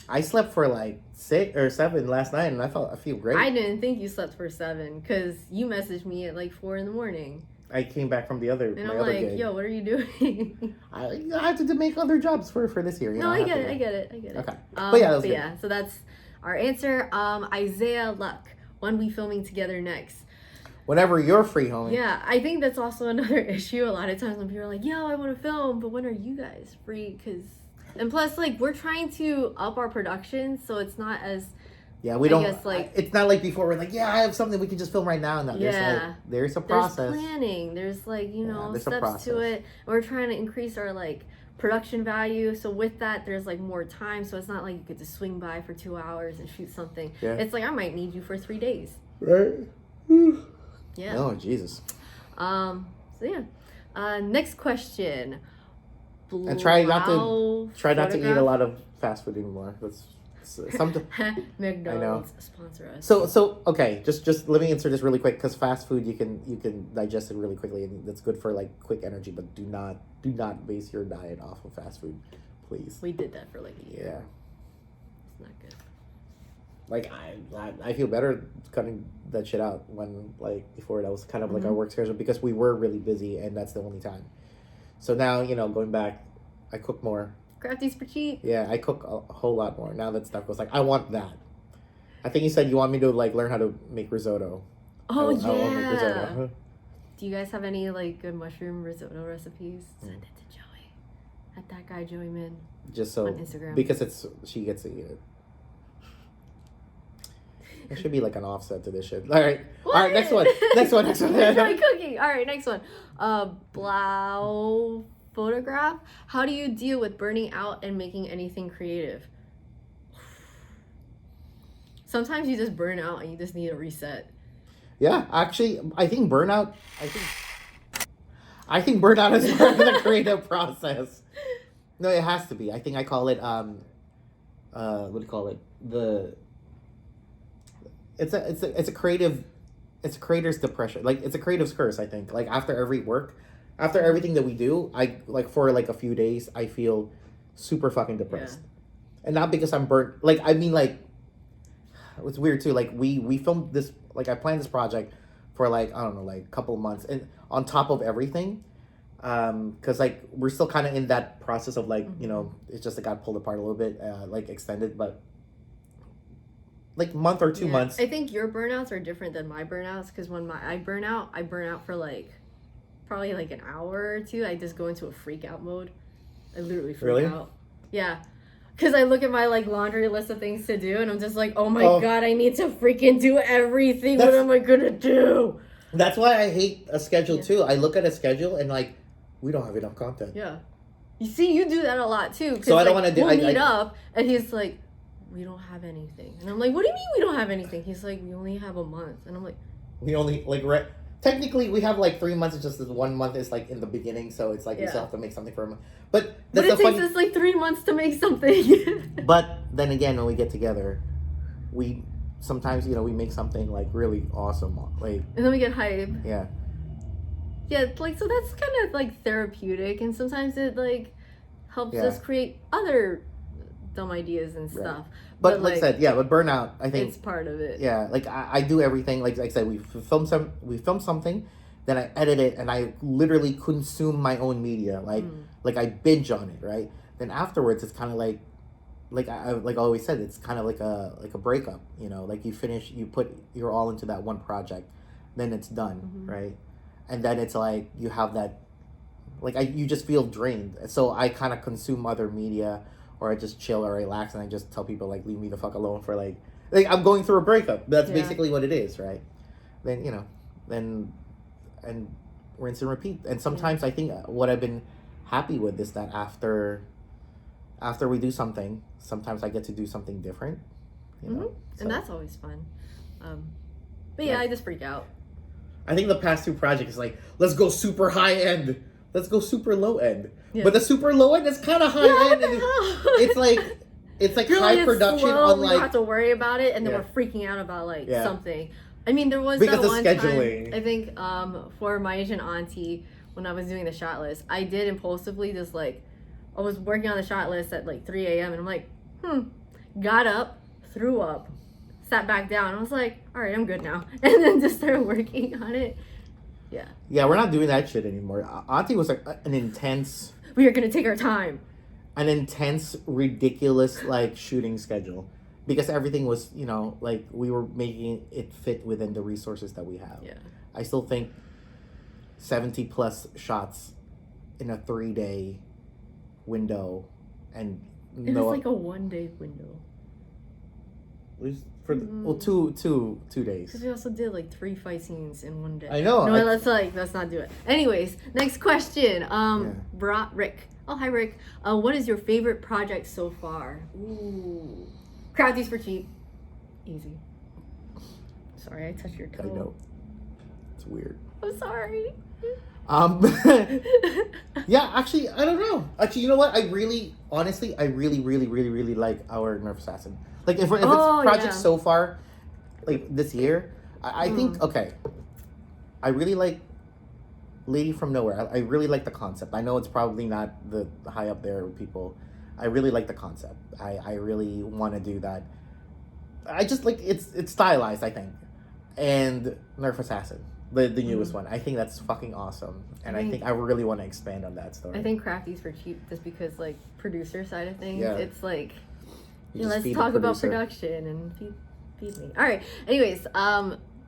I slept for, like, 6 or 7 last night, and I feel great. I didn't think you slept for 7, because you messaged me at, like, 4 in the morning. I came back from my other gig. Yo, what are you doing? I had to make other jobs for this year. I get it. Okay. But yeah, so that's... our answer, Isaiah Luck. When we filming together next? Whenever you're free, homie. Yeah, I think that's also another issue. A lot of times when people are like, yo, I want to film, but when are you guys free? And plus, like, we're trying to up our production, so it's not as... Yeah, we don't... it's not like before, we're like, yeah, I have something we can just film right now. No, there's a process. There's planning. There's, like, steps to it. We're trying to increase our, like... production value, so with that there's like more time, so it's not like you get to swing by for 2 hours and shoot something. It's like I might need you for 3 days, right? Yeah. Oh Jesus. So yeah, next question. And try not to eat a lot of fast food anymore. That's something. McDonald's sponsor us. So okay, just let me answer this really quick, because fast food you can digest it really quickly, and that's good for like quick energy. But do not base your diet off of fast food, please. We did that for like a year. Yeah. It's not good. like I feel better cutting that shit out when like before that was kind of like our work schedule because we were really busy and that's the only time. So now going back, I cook more. Crafties for cheap. Yeah, I cook a whole lot more now that stuff goes like I want that. I think you said you want me to like learn how to make risotto. Oh I want to make risotto. Do you guys have any like good mushroom risotto recipes? Send it to Joey at that guy Joey Min. Just so on Instagram because she gets to eat it. There should be like an offset to this shit. All right, next one. Enjoy cooking. All right, next one. Blau photograph. How do you deal with burning out and making anything creative? Sometimes you just burn out and you just need a reset. Yeah, actually, I think burnout. I think burnout is part of the creative process. No, it has to be. I think I call it what do you call it? It's a creator's depression. Like it's a creative's curse, I think. Like after everything that we do, I like for like a few days I feel super fucking depressed. Yeah. And not because I'm burnt. Like I mean like it's weird too. Like we filmed this, like I planned this project for like I don't know, like a couple of months, and on top of everything, because like we're still kind of in that process of like it's just it got pulled apart a little bit, like extended, but like month or 2 months. I think your burnouts are different than my burnouts because when I burn out for like probably like an hour or two. I just go into a freak out mode. I literally freak out. Yeah. Because I look at my like laundry list of things to do and I'm just like, oh my God, I need to freaking do everything. What am I going to do? That's why I hate a schedule too. I look at a schedule and like, we don't have enough content. Yeah. You see, you do that a lot too. So I don't want to do we'll meet up and he's like, we don't have anything. And I'm like, what do you mean we don't have anything? He's like, we only have a month. And I'm like, we only like technically we have like 3 months. It's just that 1 month is like in the beginning, so it's like you still have to make something for a month. But it takes us like 3 months to make something. But then again, when we get together, we sometimes we make something like really awesome, like, and then we get hype. Yeah. Yeah, like so that's kind of like therapeutic, and sometimes it like helps us create other dumb ideas and stuff. Right. But like I said, but burnout, I think it's part of it. Yeah, like I do everything. Like I said, we film something, then I edit it, and I literally consume my own media. Like I binge on it, right? Then afterwards, it's kind of like I always said, it's kind of like a breakup. Like you put your all into that one project, then it's done, right? And then it's like you have that, like you just feel drained. So I kind of consume other media. Or I just chill or relax and I just tell people like leave me the fuck alone for like I'm going through a breakup. That's basically what it is, right? Then and rinse and repeat. And sometimes I think what I've been happy with is that after we do something, sometimes I get to do something different. So, and that's always fun. But I just freak out. I think the past 2 projects is like, let's go super high end. Let's go super low end. Yeah. But the super low end is kind of high end. And it's like really, high production. Slow, on like, we don't have to worry about it, and then we're freaking out about like something. I mean, there was because that one scheduling. Time I think for my Asian auntie when I was doing the shot list, I did impulsively just like I was working on the shot list at like 3 a.m. and I'm like, got up, threw up, sat back down. And I was like, all right, I'm good now, and then just started working on it. Yeah. Yeah, we're not doing that shit anymore. Auntie was like an intense. We are gonna take our time. An intense, ridiculous like shooting schedule, because everything was like we were making it fit within the resources that we have. Yeah. I still think 70 plus shots in a 3-day window, and it was like a 1-day window. For two days. Because we also did like 3 fight scenes in 1 day. I know. No, let's not do it. Anyways, next question. Rick. Oh, hi Rick. What is your favorite project so far? Ooh. Crafties for cheap. Easy. Sorry, I touched your toe. I know. It's weird. I'm sorry. Yeah, actually, I don't know. Actually, you know what? I really like our Nerf Assassin. Like, if it's projects so far, like, this year, I think, okay, I really like Lady from Nowhere. I really like the concept. I know it's probably not the high up there with people. I really like the concept. I really want to do that. I just like it's stylized, I think. And Nerf Assassin, the newest one. I think that's fucking awesome. And I think I really want to expand on that story. I think Crafty's for cheap just because like producer side of things. Yeah. It's like let's feed talk the about producer. production and feed me. Alright. Anyways,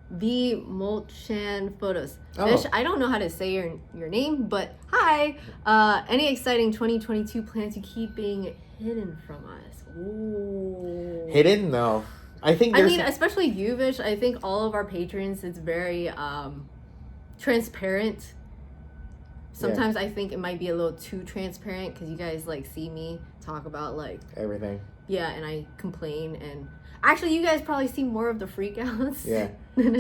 the Molchan photos. Fish, I don't know how to say your name, but hi. Any exciting 2022 plans you keep being hidden from us? Ooh. Hidden? No. I mean, especially you, Vish. I think all of our patrons, it's very transparent. Sometimes I think it might be a little too transparent because you guys like see me talk about like everything. Yeah, and I complain, and actually, you guys probably see more of the freakouts. Yeah.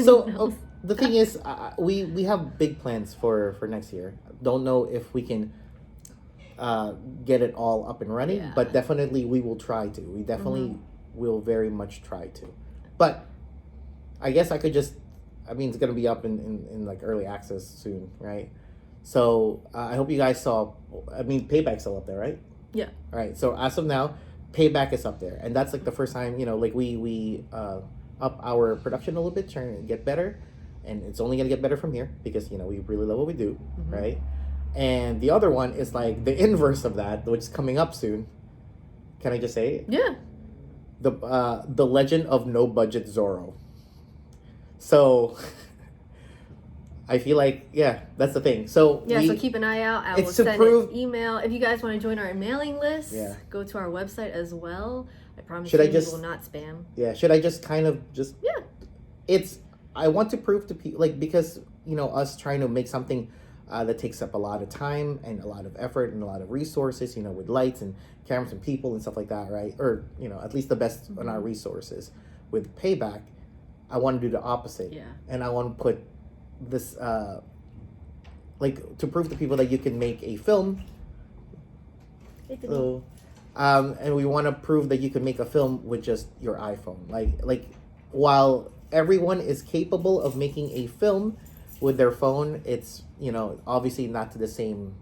So the thing is, we have big plans for next year. Don't know if we can get it all up and running, but definitely we will try to. We definitely will very much try to. But I guess I could just. I mean, it's gonna be up in like early access soon, right? So I hope you guys saw. I mean, Payback's still up there, right? Yeah. All right. So as of now, Payback is up there, and that's like the first time like we up our production a little bit, trying to get better, and it's only gonna get better from here because we really love what we do, right? And the other one is like the inverse of that, which is coming up soon. Can I just say it? Yeah. The Legend of No Budget Zorro. So. I feel like, that's the thing. So so keep an eye out. I will send an email. If you guys want to join our mailing list, go to our website as well. I promise we will not spam. Yeah, should I just kind of just... Yeah. I want to prove to people, like, because, us trying to make something that takes up a lot of time and a lot of effort and a lot of resources, with lights and cameras and people and stuff like that, right? Or, at least the best on our resources. With Payback, I want to do the opposite. Yeah. And I want to put this like to prove to people that you can make a film and we want to prove that you can make a film with just your iPhone, like while everyone is capable of making a film with their phone, it's obviously not to the same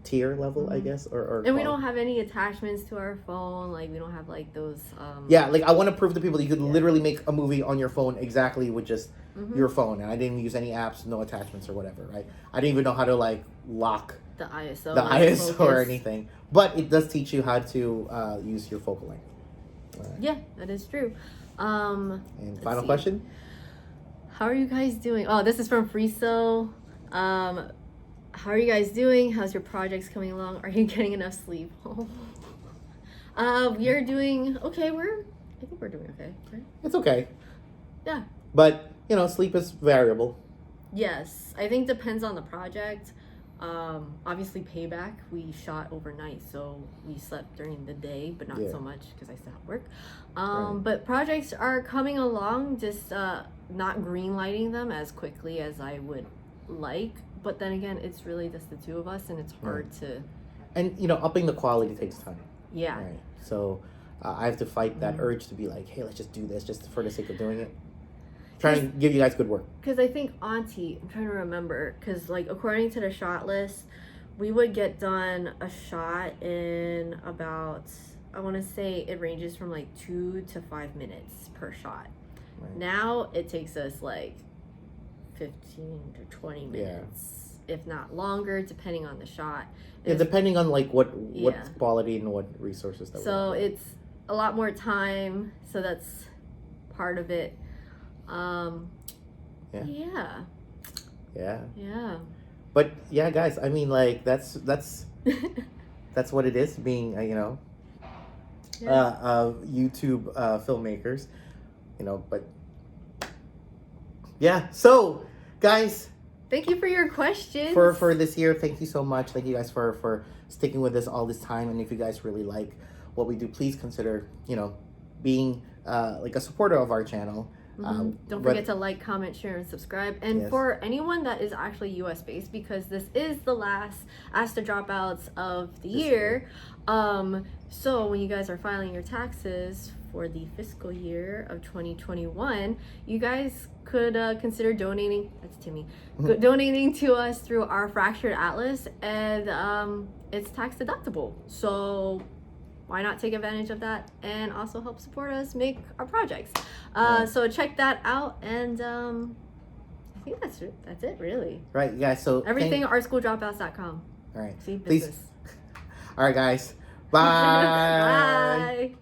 tier level, I guess, or and we don't have any attachments to our phone, like we don't have like those like I want to prove to people that you could literally make a movie on your phone exactly with just your phone, and I didn't use any apps, no attachments or whatever, right? I didn't even know how to like lock the ISO or anything, but it does teach you how to use your focal length. Yeah, that is true. And final question, how are you guys doing? Oh, this is from Friso. How are you guys doing? How's your projects coming along? Are you getting enough sleep? We are doing okay. I think we're doing okay, right? It's okay. Yeah. But, sleep is variable. Yes. I think depends on the project. Obviously Payback, we shot overnight, so we slept during the day, but not so much because I still have work. But projects are coming along, just not green lighting them as quickly as I would like. But then again, it's really just the two of us, and it's hard to... And, upping the quality takes time. Yeah. Right. So I have to fight that urge to be like, hey, let's just do this just for the sake of doing it. Trying to give you guys good work. Because I think Auntie, I'm trying to remember, because, like, according to the shot list, we would get done a shot in about, I want to say it ranges from, like, 2 to 5 minutes per shot. Right. Now, it takes us, like, 15 to 20 minutes, if not longer, depending on the shot. Depending on like what quality and what resources that so it's a lot more time, so that's part of it. Yeah. But yeah, guys, I mean, like that's that's what it is being YouTube filmmakers, but yeah. So, guys, thank you for your questions. For this year, thank you so much. Thank you guys for sticking with us all this time. And if you guys really like what we do, please consider, being like a supporter of our channel. Don't forget to like, comment, share, and subscribe. And for anyone that is actually US based, because this is the last Ask the Dropouts of the year. So when you guys are filing your taxes for the fiscal year of 2021, you guys could consider donating. That's Timmy. Donating to us through our Fractured Atlas, and it's tax deductible. So why not take advantage of that and also help support us make our projects? Right. So check that out, and I think that's it really. Right, guys. So everything artschooldropouts.com. All right. See business. Please. All right, guys. Bye. Bye.